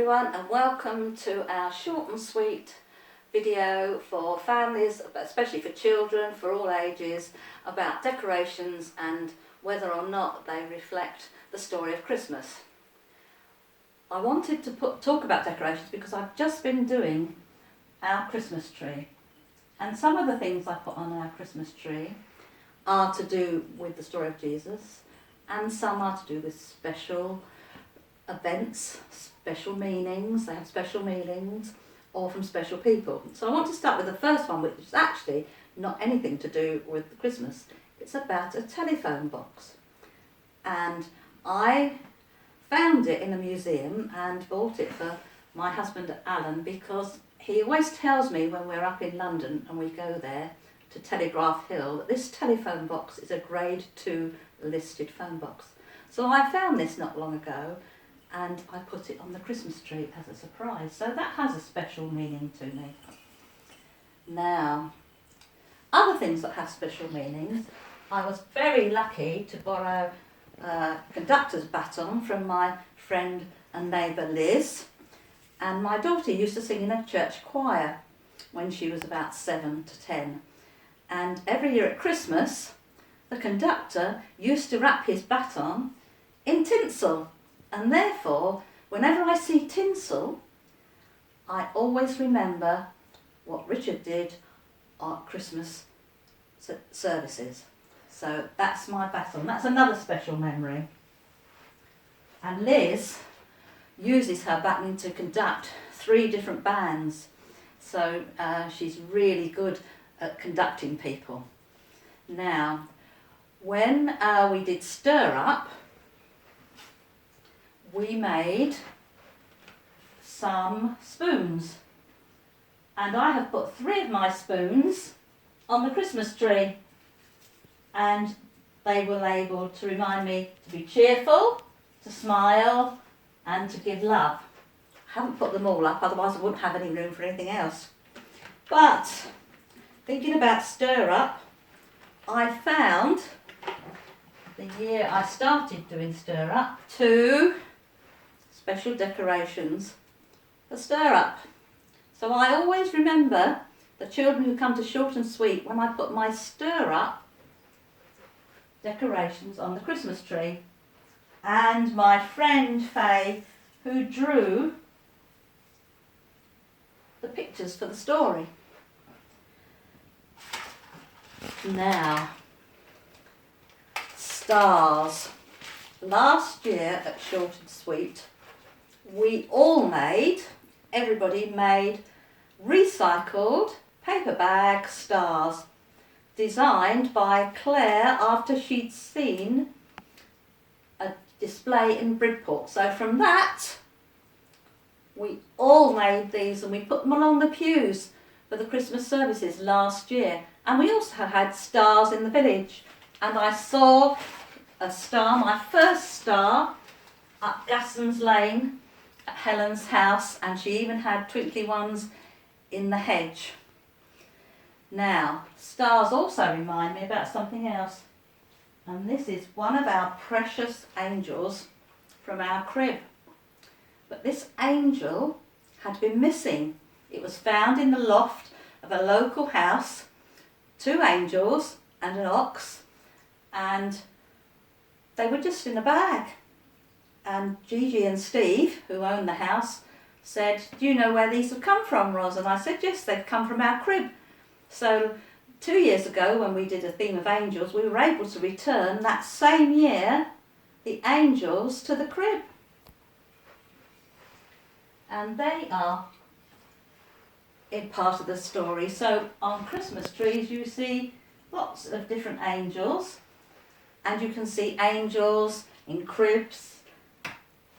everyone, and welcome to our short and sweet video for families, especially for children, for all ages, about decorations and whether or not they reflect the story of Christmas. I wanted to talk about decorations because I've just been doing our Christmas tree, and some of the things I put on our Christmas tree are to do with the story of Jesus, and some are to do with special events, special meanings. They have special meanings, or from special people. So I want to start with the first one, which is actually not anything to do with Christmas. It's about a telephone box, and I found it in a museum and bought it for my husband Alan, because he always tells me when we're up in London and we go there to Telegraph Hill that this telephone box is a grade 2 listed phone box. So I found this not long ago and I put it on the Christmas tree as a surprise. So that has a special meaning to me. Now, other things that have special meanings, I was very lucky to borrow a conductor's baton from my friend and neighbour Liz, and my daughter used to sing in a church choir when she was about 7 to 10, and every year at Christmas the conductor used to wrap his baton in tinsel, and therefore whenever I see tinsel I always remember what Richard did at Christmas services. So that's my baton. That's another special memory. And Liz uses her baton to conduct 3 different bands. So she's really good at conducting people. Now, when we did Stir Up, we made some spoons. And I have put 3 of my spoons on the Christmas tree. And they were labelled to remind me to be cheerful, to smile and to give love. I haven't put them all up, otherwise I wouldn't have any room for anything else. But thinking about Stir Up, I found the year I started doing Stir Up 2 special decorations for Stir Up. So I always remember the children who come to Short and Sweet when I put my Stir Up decorations on the Christmas tree, and my friend Faye who drew the pictures for the story. Now, stars. Last year at Short and Sweet everybody made recycled paper bag stars designed by Claire after she'd seen a display in Bridport. So from that, we all made these and we put them along the pews for the Christmas services last year. And we also had stars in the village. And I saw a star, my first star, up Gasson's Lane at Helen's house, and she even had twinkly ones in the hedge. Now, stars also remind me about something else, and this is one of our precious angels from our crib. But this angel had been missing. It was found in the loft of a local house, 2 angels and an ox, and they were just in a bag. And Gigi and Steve, who own the house, said, "Do you know where these have come from, Ros?" And I said, "Yes, they've come from our crib." So 2 years ago, when we did a theme of angels, we were able to return that same year the angels to the crib. And they are in part of the story. So on Christmas trees you see lots of different angels, and you can see angels in cribs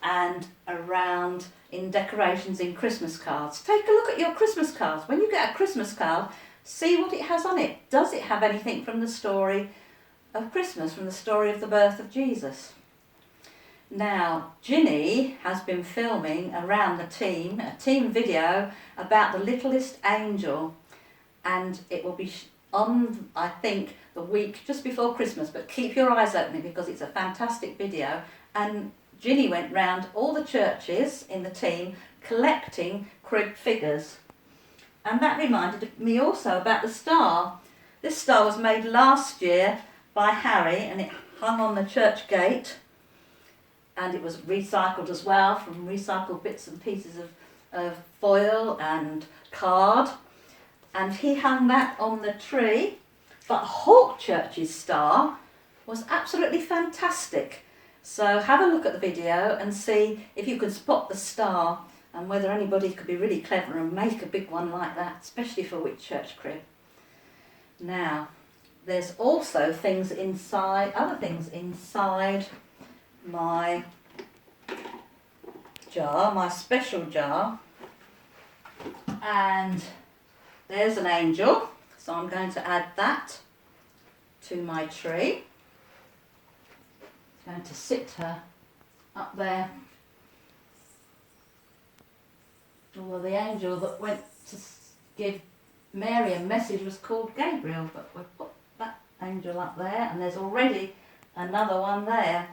and around in decorations in Christmas cards. Take a look at your Christmas cards. When you get a Christmas card, see what it has on it. Does it have anything from the story of Christmas, from the story of the birth of Jesus? Now, Ginny has been filming around a team video about the littlest angel, and it will be on, I think, the week just before Christmas, but keep your eyes open because it's a fantastic video. And Ginny went round all the churches in the team collecting crib figures. And that reminded me also about the star. This star was made last year by Harry, and it hung on the church gate, and it was recycled as well from recycled bits and pieces of foil and card, and he hung that on the tree. But Hawkchurch's star was absolutely fantastic. So have a look at the video and see if you can spot the star and whether anybody could be really clever and make a big one like that, especially for Whitchurch crib. Now, there's also things inside, other things inside my jar, my special jar. And there's an angel, so I'm going to add that to my tree. I'm going to sit her up there. Well, the angel that went to give Mary a message was called Gabriel, but we've put that angel up there, and there's already another one there.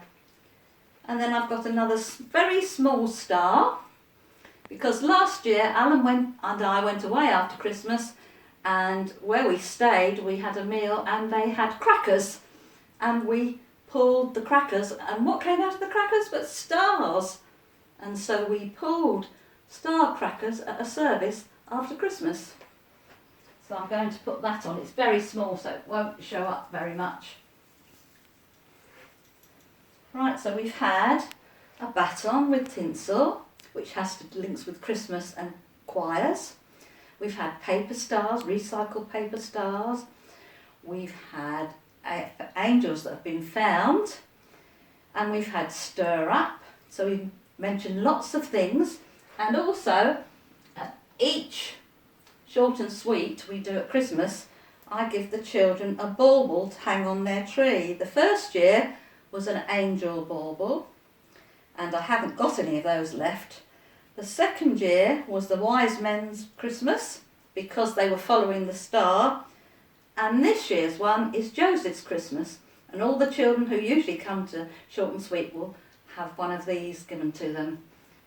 And then I've got another very small star, because last year Alan and I went away after Christmas, and where we stayed we had a meal and they had crackers, and we pulled the crackers, and what came out of the crackers but stars? And so we pulled star crackers at a service after Christmas. So I'm going to put that on. It's very small, so it won't show up very much. Right, so we've had a baton with tinsel, which has links with Christmas and choirs. We've had paper stars, recycled paper stars. We've had angels that have been found. And we've had stir up. So we've mentioned lots of things. And also, at each short and sweet we do at Christmas, I give the children a bauble to hang on their tree. The first year was an angel bauble, and I haven't got any of those left. The second year was the wise men's Christmas, because they were following the star. And this year's one is Joseph's Christmas, and all the children who usually come to short and sweet will have one of these given to them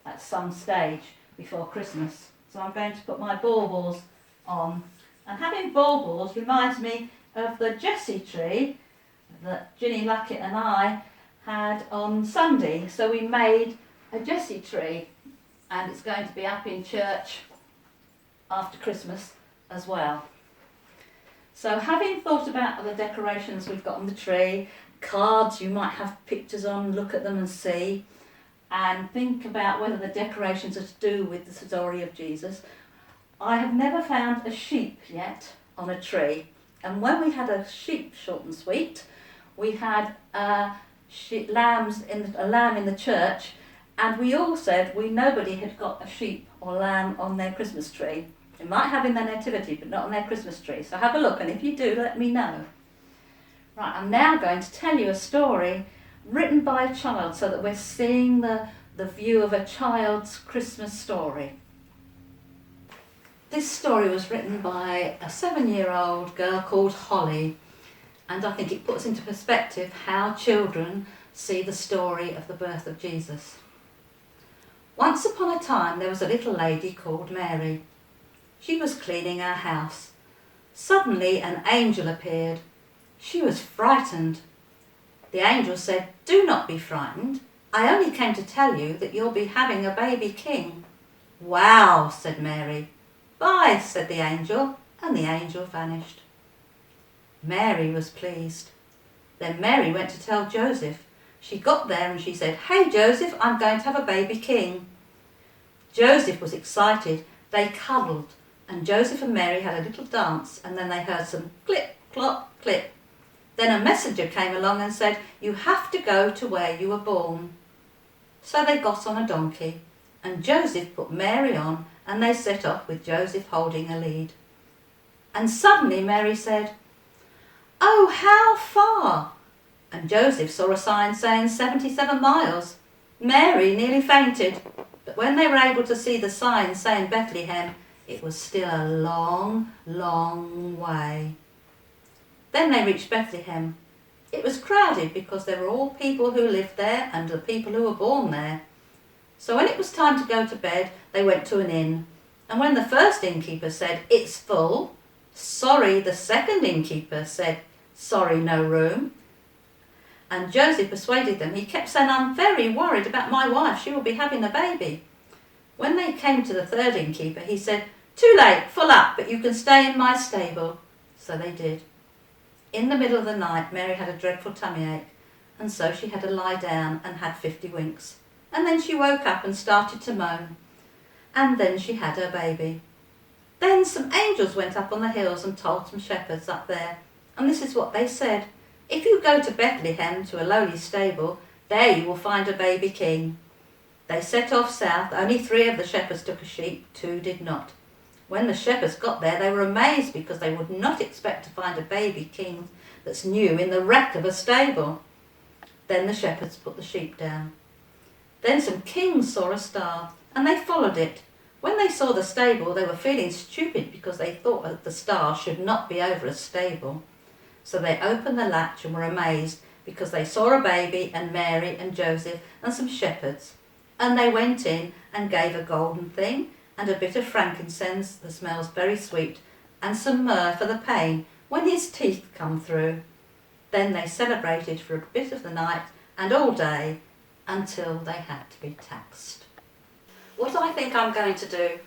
at some stage before Christmas. So I'm going to put my baubles on. And having baubles reminds me of the Jessie tree that Ginny Luckett and I had on Sunday. So we made a Jessie tree, and it's going to be up in church after Christmas as well. So having thought about the decorations we've got on the tree, cards you might have pictures on, look at them and see, and think about whether the decorations are to do with the story of Jesus. I have never found a sheep yet on a tree, and when we had a sheep short and sweet, we had a lamb in the church, and we all said nobody had got a sheep or lamb on their Christmas tree. They might have in their nativity, but not on their Christmas tree. So have a look, and if you do, let me know. Right, I'm now going to tell you a story written by a child, so that we're seeing the view of a child's Christmas story. This story was written by a 7-year-old girl called Holly, and I think it puts into perspective how children see the story of the birth of Jesus. Once upon a time there was a little lady called Mary. She was cleaning our house. Suddenly an angel appeared. She was frightened. The angel said, "Do not be frightened. I only came to tell you that you'll be having a baby king." "Wow," said Mary. "Bye," said the angel, and the angel vanished. Mary was pleased. Then Mary went to tell Joseph. She got there and she said, "Hey Joseph, I'm going to have a baby king." Joseph was excited. They cuddled, and Joseph and Mary had a little dance, and then they heard some clip, clop, clip. Then a messenger came along and said, "You have to go to where you were born." So they got on a donkey, and Joseph put Mary on, and they set off with Joseph holding a lead. And suddenly Mary said, "Oh, how far?" And Joseph saw a sign saying 77 miles. Mary nearly fainted, but when they were able to see the sign saying Bethlehem, it was still a long, long way. Then they reached Bethlehem. It was crowded because there were all people who lived there and the people who were born there. So when it was time to go to bed, they went to an inn. And when the first innkeeper said, "It's full," sorry, the second innkeeper said, "Sorry, no room." And Joseph persuaded them. He kept saying, "I'm very worried about my wife. She will be having a baby." When they came to the third innkeeper, he said, "Too late, full up, but you can stay in my stable." So they did. In the middle of the night, Mary had a dreadful tummy ache, and so she had to lie down and had 50 winks. And then she woke up and started to moan. And then she had her baby. Then some angels went up on the hills and told some shepherds up there. And this is what they said: "If you go to Bethlehem, to a lowly stable, there you will find a baby king." They set off south. Only 3 of the shepherds took a sheep, 2 did not. When the shepherds got there, they were amazed because they would not expect to find a baby king that's new in the wreck of a stable. Then the shepherds put the sheep down. Then some kings saw a star, and they followed it. When they saw the stable, they were feeling stupid because they thought that the star should not be over a stable. So they opened the latch and were amazed because they saw a baby and Mary and Joseph and some shepherds. And they went in and gave a golden thing and a bit of frankincense that smells very sweet and some myrrh for the pain when his teeth come through. Then they celebrated for a bit of the night and all day until they had to be taxed. What I think I'm going to do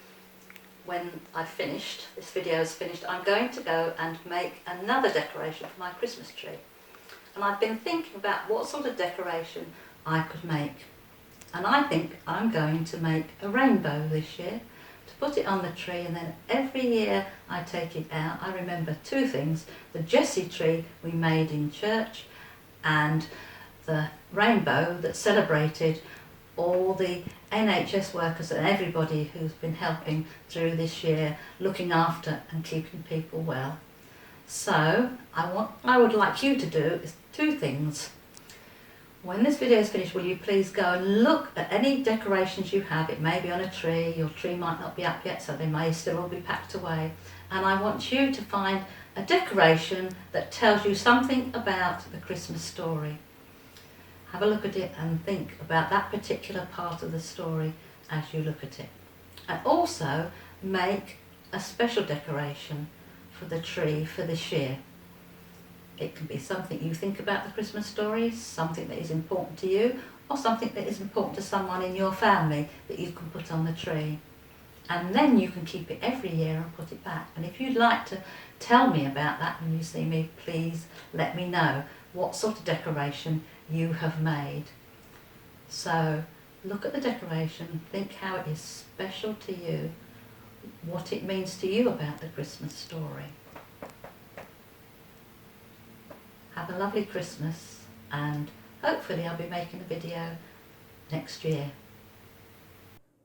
when I've finished, this video is finished, I'm going to go and make another decoration for my Christmas tree. And I've been thinking about what sort of decoration I could make. And I think I'm going to make a rainbow this year to put it on the tree, and then every year I take it out. I remember 2 things: the Jessie tree we made in church and the rainbow that celebrated all the NHS workers and everybody who's been helping through this year, looking after and keeping people well. So I would like you to do is 2 things. When this video is finished, will you please go and look at any decorations you have? It may be on a tree, your tree might not be up yet, so they may still all be packed away. And I want you to find a decoration that tells you something about the Christmas story. Have a look at it and think about that particular part of the story as you look at it. And also make a special decoration for the tree for this year. It can be something you think about the Christmas story, something that is important to you, or something that is important to someone in your family that you can put on the tree. And then you can keep it every year and put it back. And if you'd like to tell me about that when you see me, please let me know what sort of decoration you have made. So look at the decoration, think how it is special to you, what it means to you about the Christmas story. Have a lovely Christmas, and hopefully I'll be making a video next year.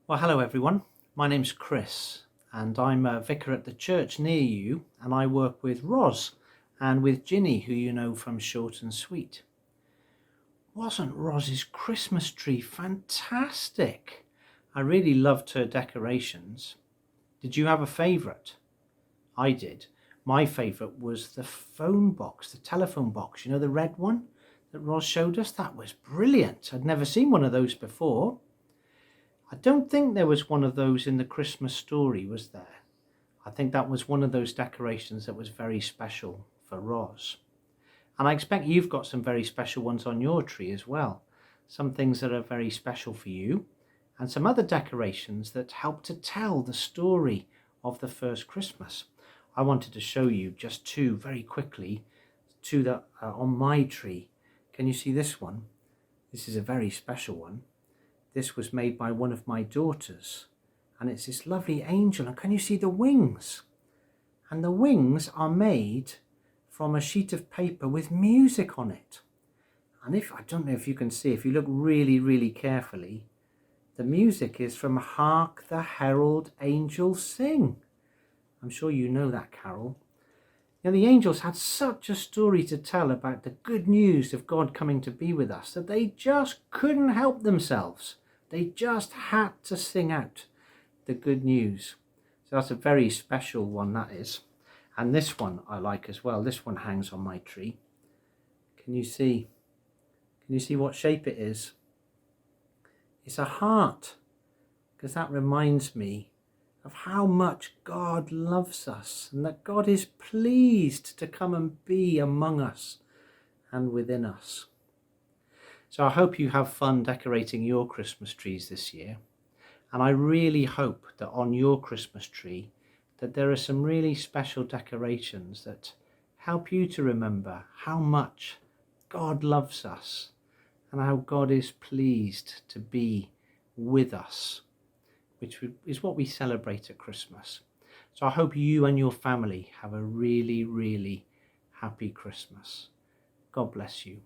Well, hello everyone. My name's Chris, and I'm a vicar at the church near you, and I work with Ros and with Ginny, who you know from Short and Sweet. Wasn't Ros's Christmas tree fantastic? I really loved her decorations. Did you have a favourite? I did. My favourite was the phone box, the telephone box, you know, the red one that Ros showed us. That was brilliant. I'd never seen one of those before. I don't think there was one of those in the Christmas story, was there? I think that was one of those decorations that was very special for Ros. And I expect you've got some very special ones on your tree as well. Some things that are very special for you, and some other decorations that help to tell the story of the first Christmas. I wanted to show you just 2 very quickly, 2 that are on my tree. Can you see this one? This is a very special one. This was made by one of my daughters, and it's this lovely angel. And can you see the wings? And the wings are made from a sheet of paper with music on it. And I don't know if you can see, if you look really, really carefully, the music is from Hark the Herald Angels Sing. I'm sure you know that carol. Now, the angels had such a story to tell about the good news of God coming to be with us that they just couldn't help themselves. They just had to sing out the good news. So that's a very special one, that is. And this one I like as well. This one hangs on my tree. Can you see? Can you see what shape it is? It's a heart. because that reminds me of how much God loves us and that God is pleased to come and be among us and within us. So I hope you have fun decorating your Christmas trees this year. And I really hope that on your Christmas tree that there are some really special decorations that help you to remember how much God loves us and how God is pleased to be with us, which is what we celebrate at Christmas. So I hope you and your family have a really, really happy Christmas. God bless you.